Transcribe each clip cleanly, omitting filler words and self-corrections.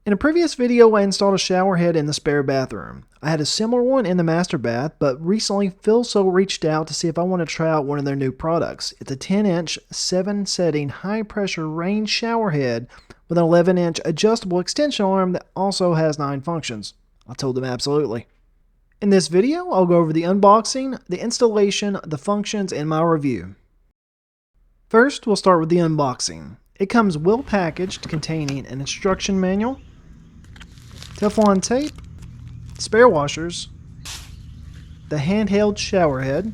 In a previous video, I installed a shower head in the spare bathroom. I had a similar one in the master bath, but recently Feelso reached out to see if I want to try out one of their new products. It's a 10-inch, 7-setting, high-pressure rain shower head with an 11-inch adjustable extension arm that also has 9 functions. I told them absolutely. In this video, I'll go over the unboxing, the installation, the functions, and my review. First, we'll start with the unboxing. It comes well packaged, containing an instruction manual, Teflon tape, spare washers, the handheld shower head,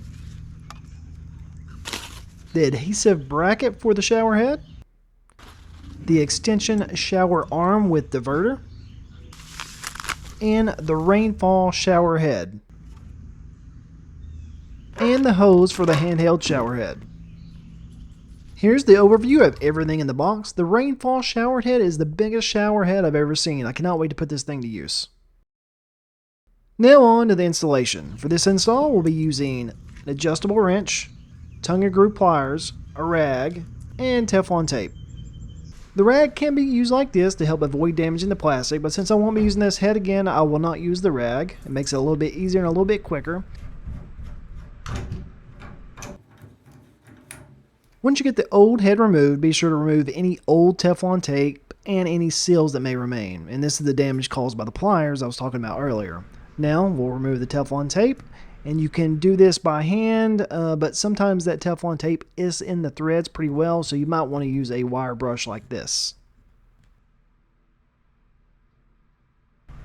the adhesive bracket for the shower head, the extension shower arm with diverter, and the Rainfall shower head, and the hose for the handheld shower head. Here's the overview of everything in the box. The Rainfall shower head is the biggest shower head I've ever seen. I cannot wait to put this thing to use. Now on to the installation. For this install, we'll be using an adjustable wrench, tongue and groove pliers, a rag, and Teflon tape. The rag can be used like this to help avoid damaging the plastic, but since I won't be using this head again, I will not use the rag. It makes it a little bit easier and a little bit quicker. Once you get the old head removed, be sure to remove any old Teflon tape and any seals that may remain. And this is the damage caused by the pliers I was talking about earlier. Now we'll remove the Teflon tape, and you can do this by hand, but sometimes that Teflon tape is in the threads pretty well, so you might want to use a wire brush like this.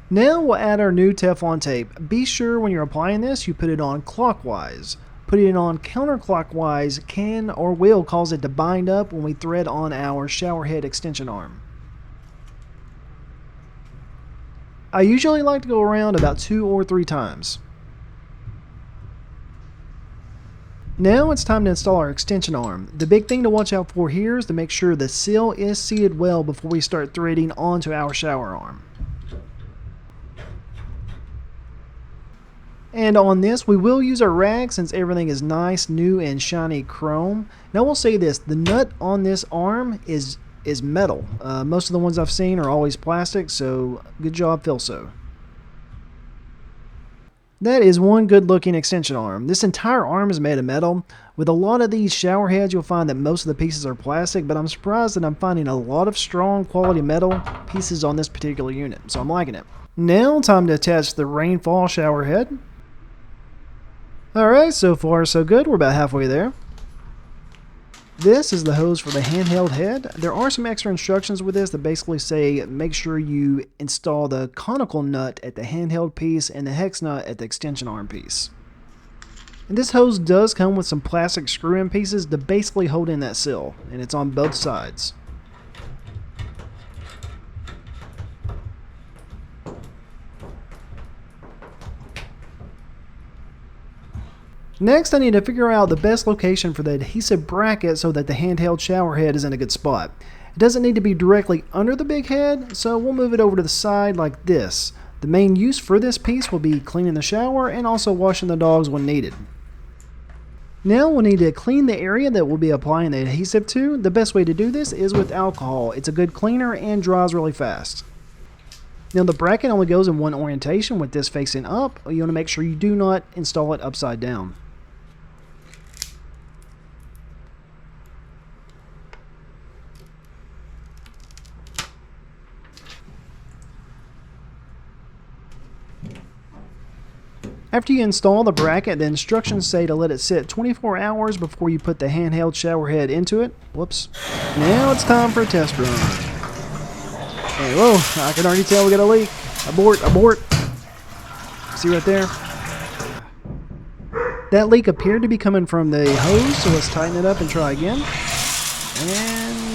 Now we'll add our new Teflon tape. Be sure when you're applying this, you put it on clockwise. Putting it on counterclockwise can or will cause it to bind up when we thread on our shower head extension arm. I usually like to go around about 2 or 3 times. Now it's time to install our extension arm. The big thing to watch out for here is to make sure the seal is seated well before we start threading onto our shower arm. And on this, we will use our rag since everything is nice, new, and shiny chrome. Now we'll say this, the nut on this arm is metal. Most of the ones I've seen are always plastic, so good job, Feelso. That is one good looking extension arm. This entire arm is made of metal. With a lot of these shower heads, you'll find that most of the pieces are plastic, but I'm surprised that I'm finding a lot of strong quality metal pieces on this particular unit, so I'm liking it. Now time to attach the Rainfall shower head. Alright, so far so good. We're about halfway there. This is the hose for the handheld head. There are some extra instructions with this that basically say make sure you install the conical nut at the handheld piece and the hex nut at the extension arm piece. And this hose does come with some plastic screw-in pieces to basically hold in that seal, and it's on both sides. Next, I need to figure out the best location for the adhesive bracket so that the handheld shower head is in a good spot. It doesn't need to be directly under the big head, so we'll move it over to the side like this. The main use for this piece will be cleaning the shower and also washing the dogs when needed. Now we'll need to clean the area that we'll be applying the adhesive to. The best way to do this is with alcohol. It's a good cleaner and dries really fast. Now the bracket only goes in one orientation with this facing up. You want to make sure you do not install it upside down. After you install the bracket, the instructions say to let it sit 24 hours before you put the handheld shower head into it. Whoops. Now it's time for a test run. Hey, whoa, I can already tell we got a leak. Abort, abort. See right there? That leak appeared to be coming from the hose, so let's tighten it up and try again. And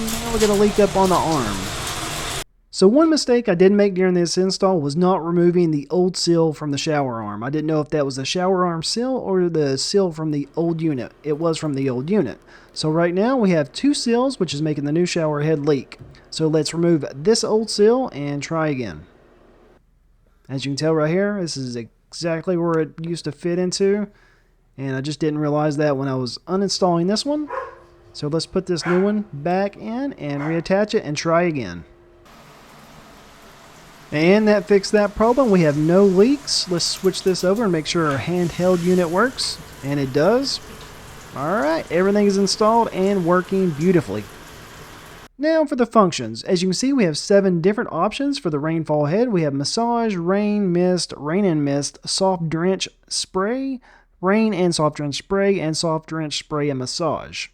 now we're going to leak up on the arm. So one mistake I did make during this install was not removing the old seal from the shower arm. I didn't know if that was the shower arm seal or the seal from the old unit. It was from the old unit. So right now we have 2 seals, which is making the new shower head leak. So let's remove this old seal and try again. As you can tell right here, this is exactly where it used to fit into. And I just didn't realize that when I was uninstalling this one. So let's put this new one back in and reattach it and try again. And that fixed that problem. We have no leaks. Let's switch this over and make sure our handheld unit works. And it does. Alright, everything is installed and working beautifully. Now for the functions. As you can see, we have 7 different options for the Rainfall head. We have massage, rain, mist, rain and mist, soft drench, spray, rain and soft drench spray, and soft drench spray and massage.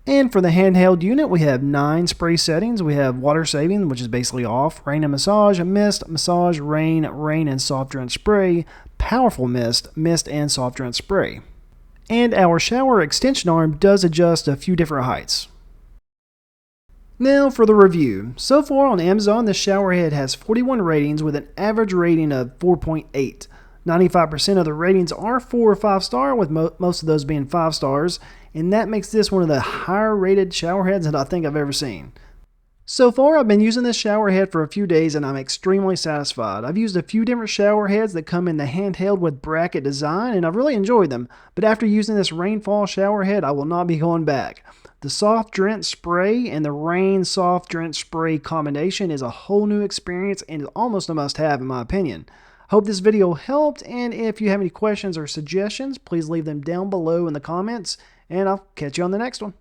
And for the handheld unit, we have 9 spray settings. We have water saving, which is basically off, rain and massage, mist, massage, rain, rain and soft drench spray, powerful mist, mist and soft drench spray. And our shower extension arm does adjust a few different heights. Now for the review. So far on Amazon, the showerhead has 41 ratings with an average rating of 4.8. 95% of the ratings are 4 or 5 star, with most of those being 5 stars, and that makes this one of the higher rated showerheads that I think I've ever seen. So far, I've been using this showerhead for a few days and I'm extremely satisfied. I've used a few different showerheads that come in the handheld with bracket design and I've really enjoyed them, but after using this Rainfall showerhead, I will not be going back. The soft drench spray and the rain soft drench spray combination is a whole new experience and is almost a must-have in my opinion. Hope this video helped, and if you have any questions or suggestions, please leave them down below in the comments, and I'll catch you on the next one.